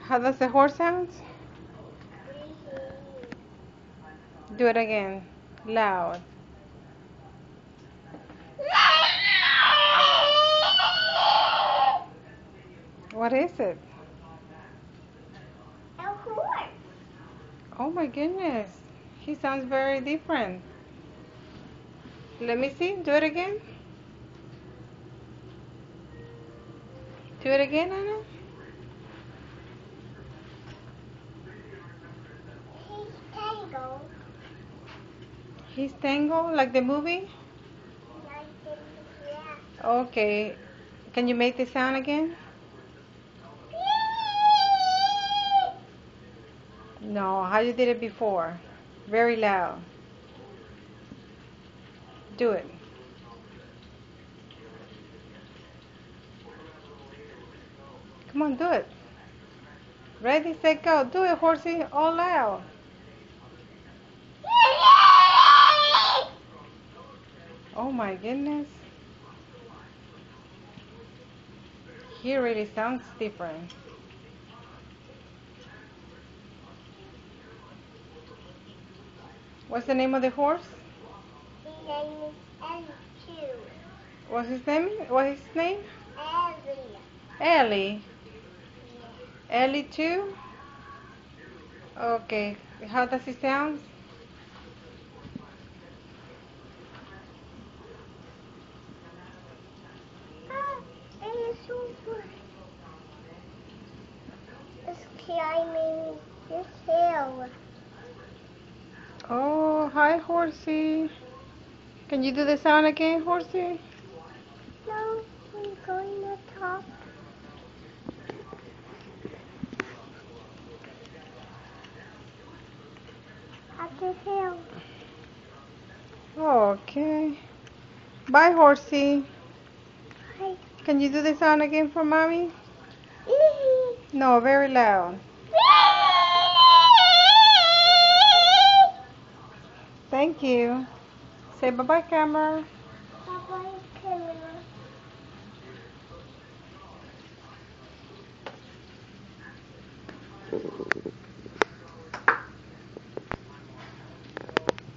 How does the horse sound? Do it again. Loud. What is it? A horse. Oh my goodness. He sounds very different. Let me see. Do it again. Do it again, Anna. He's tangled. He's Tango, like the movie? Like the, yeah. Okay. Can you make the sound again? No, how you did it before? Very loud. Do it. Come on, do it. Ready, set, go. Do it, horsey. All loud. Oh my goodness. He really sounds different. What's the name of the horse? His name is Ellie too. What's his name? What's his name? Ellie. Ellie. Yeah. Ellie too? Okay. How does it sound? Ah, it's super. It's climbing this hill. Oh, hi, horsey. Can you do the sound again, horsey? No, I'm going to top. At the hill. Okay. Bye, horsey. Hi. Can you do the sound again for mommy? Wee. No, very loud. Thank you. Say bye-bye, camera. Bye-bye, camera.